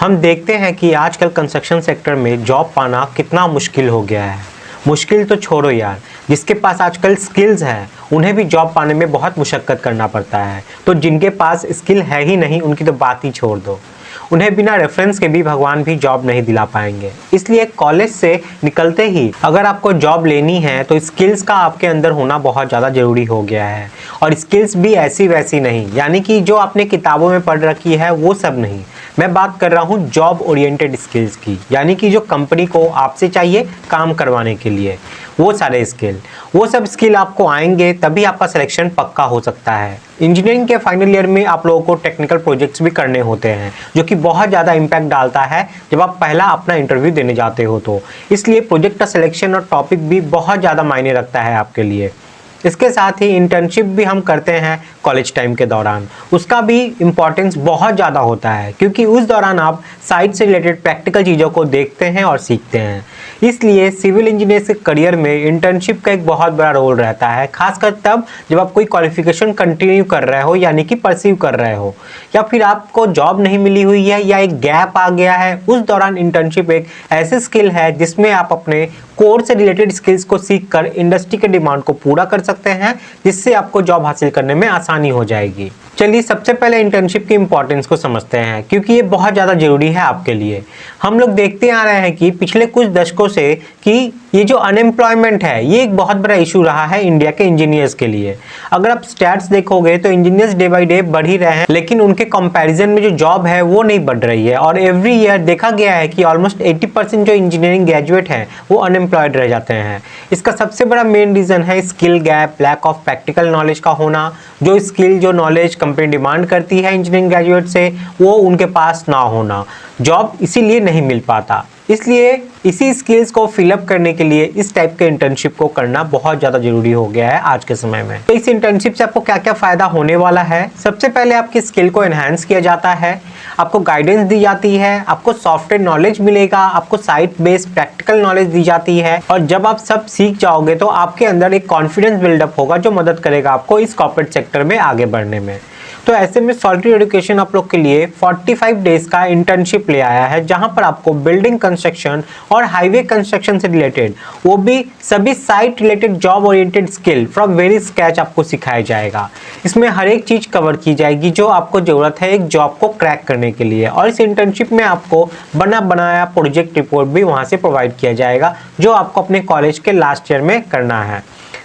हम देखते हैं कि आजकल कंस्ट्रक्शन सेक्टर में जॉब पाना कितना मुश्किल हो गया है। मुश्किल तो छोड़ो यार, जिसके पास आजकल स्किल्स हैं उन्हें भी जॉब पाने में बहुत मुशक्कत करना पड़ता है। तो जिनके पास स्किल है ही नहीं उनकी तो बात ही छोड़ दो, उन्हें बिना रेफरेंस के भी भगवान भी जॉब नहीं दिला पाएंगे। इसलिए कॉलेज से निकलते ही अगर आपको जॉब लेनी है तो स्किल्स का आपके अंदर होना बहुत ज़्यादा ज़रूरी हो गया है। और स्किल्स भी ऐसी वैसी नहीं, यानी कि जो आपने किताबों में पढ़ रखी है वो सब नहीं। मैं बात कर रहा हूँ जॉब ओरिएंटेड स्किल्स की, यानी कि जो कंपनी को आपसे चाहिए काम करवाने के लिए वो सारे स्किल, वो सब स्किल आपको आएंगे तभी आपका सिलेक्शन पक्का हो सकता है। इंजीनियरिंग के फाइनल ईयर में आप लोगों को टेक्निकल प्रोजेक्ट्स भी करने होते हैं जो कि बहुत ज़्यादा इम्पैक्ट डालता है जब आप पहला अपना इंटरव्यू देने जाते हो। तो इसलिए प्रोजेक्ट का सिलेक्शन और टॉपिक भी बहुत ज़्यादा मायने रखता है आपके लिए। इसके साथ ही इंटर्नशिप भी हम करते हैं कॉलेज टाइम के दौरान, उसका भी इम्पॉर्टेंस बहुत ज़्यादा होता है क्योंकि उस दौरान आप साइट से रिलेटेड प्रैक्टिकल चीज़ों को देखते हैं और सीखते हैं। इसलिए सिविल इंजीनियर के करियर में इंटर्नशिप का एक बहुत बड़ा रोल रहता है, खासकर तब जब आप कोई क्वालिफिकेशन कंटिन्यू कर रहे हो, यानी कि परस्यू कर रहे हो, या फिर आपको जॉब नहीं मिली हुई है या एक गैप आ गया है। उस दौरान इंटर्नशिप एक ऐसी स्किल है जिसमें आप अपने कोर्स से रिलेटेड स्किल्स को सीखकर इंडस्ट्री के डिमांड को पूरा कर सकते हैं, जिससे आपको जॉब हासिल करने में आसानी हो जाएगी। चलिए सबसे पहले इंटर्नशिप की इंपॉर्टेंस को समझते हैं क्योंकि ये बहुत ज़्यादा ज़रूरी है आपके लिए। हम लोग देखते आ रहे हैं कि पिछले कुछ दशकों से कि ये जो अनएम्प्लॉयमेंट है ये एक बहुत बड़ा इशू रहा है इंडिया के इंजीनियर्स के लिए। अगर आप स्टैट्स देखोगे तो इंजीनियर्स डे बाई डे बढ़ ही रहे हैं, लेकिन उनके कंपैरिजन में जो जॉब है वो नहीं बढ़ रही है। और एवरी ईयर देखा गया है कि ऑलमोस्ट 80% जो इंजीनियरिंग ग्रेजुएट हैं वो अनएम्प्लॉयड रह जाते हैं। इसका सबसे बड़ा मेन रीज़न है skill gap, lack of practical knowledge का होना। जो स्किल, जो नॉलेज कंपनी डिमांड करती है इंजीनियरिंग ग्रेजुएट से, वो उनके पास ना होना, जॉब इसीलिए नहीं मिल पाता। इसलिए इसी स्किल्स को फिलअप करने के लिए इस टाइप के इंटर्नशिप को करना बहुत ज़्यादा ज़रूरी हो गया है आज के समय में। तो इस इंटर्नशिप से आपको क्या क्या फ़ायदा होने वाला है? सबसे पहले आपकी स्किल को एनहांस किया जाता है, आपको गाइडेंस दी जाती है, आपको सॉफ्टवेयर नॉलेज मिलेगा, आपको साइट बेस्ड प्रैक्टिकल नॉलेज दी जाती है। और जब आप सब सीख जाओगे तो आपके अंदर एक कॉन्फिडेंस बिल्डअप होगा जो मदद करेगा आपको इस कॉर्पोरेट सेक्टर में आगे बढ़ने में। तो ऐसे में सॉलिट्यूड एजुकेशन आप लोग के लिए 45 डेज का इंटर्नशिप ले आया है, जहां पर आपको बिल्डिंग कंस्ट्रक्शन और हाईवे कंस्ट्रक्शन से रिलेटेड, वो भी सभी site related job oriented skill from very scratch आपको सिखाया जाएगा। इसमें हर एक चीज़ कवर की जाएगी जो आपको ज़रूरत है एक जॉब को क्रैक करने के लिए। और इस इंटर्नशिप में आपको बना बनाया प्रोजेक्ट रिपोर्ट भी वहाँ से प्रोवाइड किया जाएगा जो आपको अपने कॉलेज के लास्ट ईयर में करना है।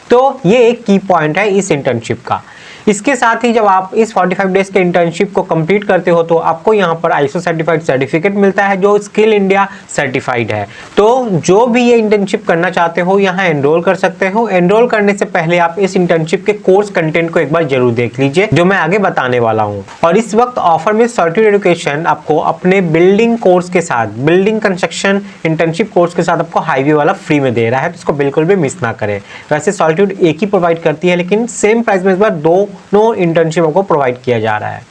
तो ये एक की पॉइंट है इस इंटर्नशिप का। इसके साथ ही जब आप इस 45 डेज के इंटर्नशिप को कंप्लीट करते हो तो आपको यहाँ पर ISO सर्टिफाइड सर्टिफिकेट मिलता है जो स्किल इंडिया सर्टिफाइड है। तो जो भी ये इंटर्नशिप करना चाहते हो यहाँ एनरोल कर सकते हो। एनरोल करने से पहले आप इस इंटर्नशिप के कोर्स कंटेंट को एक बार जरूर देख लीजिए जो मैं आगे बताने वाला हूँ। और इस वक्त ऑफर में सॉलिट्यूड एजुकेशन आपको अपने बिल्डिंग कोर्स के साथ, बिल्डिंग कंस्ट्रक्शन इंटर्नशिप कोर्स के साथ आपको हाईवे वाला फ्री में दे रहा है, तो इसको बिल्कुल भी मिस ना करें। वैसे सॉलिट्यूड एक ही प्रोवाइड करती है, लेकिन सेम प्राइस में इस बार दोनों इंटर्नशिप को प्रोवाइड किया जा रहा है।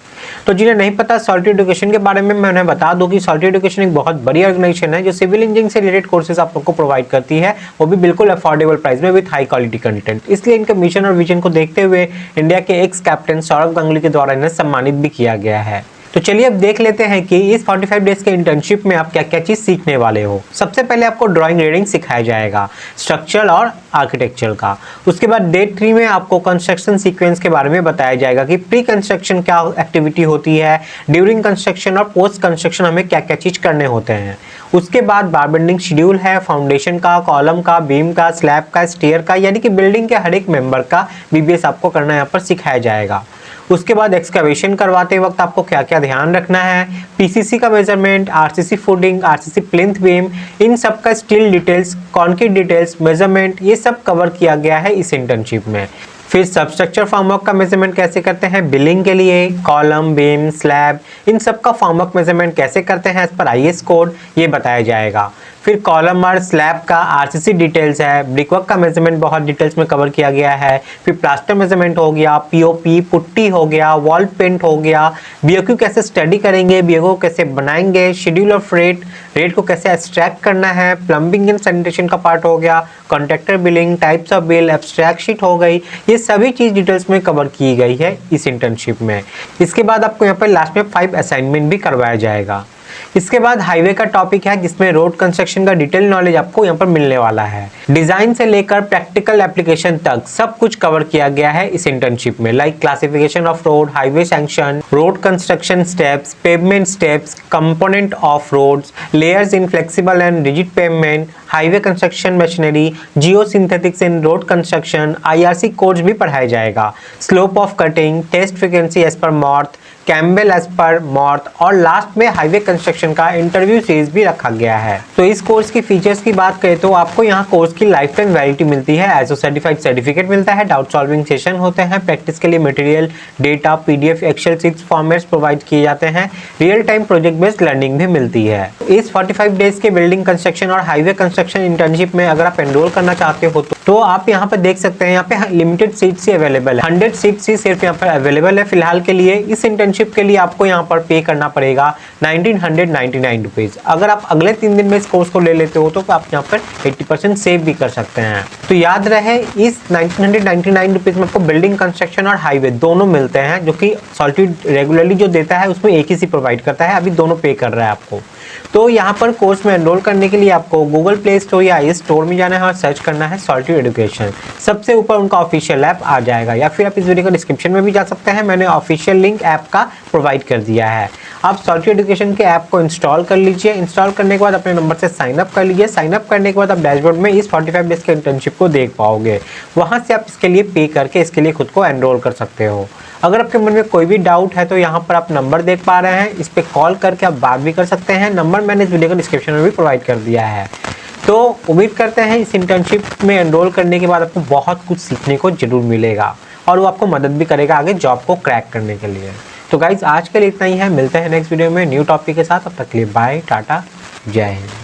तो जिन्हें नहीं पता सॉलिट्यूड एजुकेशन के बारे में, मैं उन्हें बता दूं कि सॉलिट्यूड एजुकेशन एक बहुत बड़ी ऑर्गेनाइजेशन है जो सिविल इंजीनियरिंग से रिलेटेड कोर्सेज आप लोग को प्रोवाइड करती है, वो भी बिल्कुल अफोर्डेबल प्राइस में विद हाई क्वालिटी कंटेंट। इसलिए इनके मिशन और विजन को देखते हुए इंडिया के एक्स कैप्टन सौरभ गांगुली के द्वारा इन्हें सम्मानित भी किया गया है। तो चलिए अब देख लेते हैं कि इस 45 डेज के इंटर्नशिप में आप क्या क्या चीज़ सीखने वाले हो। सबसे पहले आपको ड्राइंग रीडिंग सिखाया जाएगा, स्ट्रक्चरल और आर्किटेक्चरल का। उसके बाद डे 3 में आपको कंस्ट्रक्शन सीक्वेंस के बारे में बताया जाएगा कि प्री कंस्ट्रक्शन क्या एक्टिविटी होती है, ड्यूरिंग कंस्ट्रक्शन और पोस्ट कंस्ट्रक्शन हमें क्या क्या चीज़ करने होते हैं। उसके बाद बार बेंडिंग शेड्यूल है, फाउंडेशन का, कॉलम का, बीम का, स्लैब का, स्टेयर का, यानी कि बिल्डिंग के हर एक मेंबर का BBS आपको करना यहाँ पर सिखाया जाएगा। उसके बाद एक्सकवेशन करवाते वक्त आपको क्या क्या ध्यान रखना है, PCC का measurement, RCC footing, RCC plinth beam, इन सब का steel details, concrete details, measurement, ये सब कवर किया गया है इस इंटर्नशिप में। फिर सबस्ट्रक्चर फॉर्मवर्क का मेजरमेंट कैसे करते हैं बिल्डिंग के लिए, कॉलम, बीम, स्लैब, इन सब का फॉर्मवर्क मेजरमेंट कैसे करते हैं एज पर IS कोड, ये बताया जाएगा। फिर कॉलम और स्लैब का RCC डिटेल्स है, ब्रिकवर्क का मेजरमेंट बहुत डिटेल्स में कवर किया गया है। फिर प्लास्टर मेजरमेंट हो गया, POP पुट्टी हो गया, वॉल पेंट हो गया, BOQ कैसे स्टडी करेंगे, BOQ कैसे बनाएंगे, शेड्यूल ऑफ रेट को कैसे एक्सट्रैक्ट करना है, प्लम्बिंग एंड सैनिटेशन का पार्ट हो गया, contractor billing, types of bill, abstract sheet हो गई, ये सभी चीज़ डिटेल्स में कवर की गई है इस इंटर्नशिप में। इसके बाद आपको यहाँ पर लास्ट में 5 असाइनमेंट भी करवाया जाएगा। इसके बाद हाईवे का टॉपिक है जिसमें रोड कंस्ट्रक्शन का डिटेल नॉलेज आपको यहाँ पर मिलने वाला है। डिजाइन से लेकर प्रैक्टिकल एप्लीकेशन तक सब कुछ कवर किया गया है इस इंटर्नशिप में, like classification of road, highway sanction, road construction steps, pavement steps, component of roads, layers in flexible and rigid pavement, highway construction machinery, geosynthetics in road construction, IRC codes भी पढ़ाया जाएगा, slope of cutting, test frequency as per MoRTH, camber as per MoRTH, और last में highway construction का interview series भी रखा गया है। तो इस कोर्स की फीचर्स की बात करें तो आपको यहाँ कोर्स की लाइफ टाइम वैलिडिटी मिलती है, ISO सर्टिफाइड सर्टिफिकेट मिलता है, डाउट सॉल्विंग सेशन होते हैं, प्रैक्टिस के लिए material, data, PDF, Excel sheets, formats provide किए जाते हैं, real time project based learning भी मिलती है। इस 45 डेज के बिल्डिंग कंस्ट्रक्शन और हाईवे कंस्ट्रक्शन इंटर्नशिप में अगर आप एनरोल करना चाहते हो तो आप यहाँ पर देख सकते हैं, यहाँ पे लिमिटेड सीट्स ही अवेलेबल है, 100 सीट्स ही सिर्फ यहाँ पर अवेलेबल है फिलहाल के लिए। इस इंटर्नशिप के लिए आपको यहाँ पर पे करना पड़ेगा 1999 रुपीज। अगर आप अगले 3 दिन में इस कोर्स को ले लेते हो तो आप यहाँ पर 80% सेव भी कर सकते हैं। तो याद रहे, इस 1999 रुपीज में आपको बिल्डिंग कंस्ट्रक्शन और हाईवे दोनों मिलते हैं, जो कि सॉलिट्यूड रेगुलरली जो देता है उसमें एक ही सी प्रोवाइड करता है, अभी दोनों पे कर रहा है आपको। तो यहाँ पर कोर्स में एनरोल करने के लिए आपको गूगल प्ले स्टोर या इस स्टोर में जाना है और सर्च करना है सॉलिट्यूड एजुकेशन। सबसे ऊपर उनका ऑफिशियल ऐप आ जाएगा, या फिर आप इस वीडियो का डिस्क्रिप्शन में भी जा सकते हैं, मैंने ऑफिशियल लिंक ऐप का प्रोवाइड कर दिया है। आप सॉलिट्यूड एजुकेशन के ऐप को इंस्टॉल कर लीजिए। इंस्टॉल करने के बाद अपने नंबर से साइन अप कर लीजिए। साइन अप करने के बाद आप डैशबोर्ड में इस 45 डेज के इंटर्नशिप को देख पाओगे। वहाँ से आप इसके लिए पे करके इसके लिए खुद को एनरोल कर सकते हो। अगर आपके मन में कोई भी डाउट है तो यहाँ पर आप नंबर देख पा रहे हैं, इस पर कॉल करके आप बात भी कर सकते हैं। नंबर मैंने इस वीडियो का डिस्क्रिप्शन में भी प्रोवाइड कर दिया है। तो उम्मीद करते हैं इस इंटर्नशिप में एनरोल करने के बाद आपको बहुत कुछ सीखने को जरूर मिलेगा और वो आपको मदद भी करेगा आगे जॉब को क्रैक करने के लिए। तो गाइज आज के लिए इतना ही है, मिलते हैं नेक्स्ट वीडियो में न्यू टॉपिक के साथ। तब तक के लिए बाय, टाटा, जय हिंद।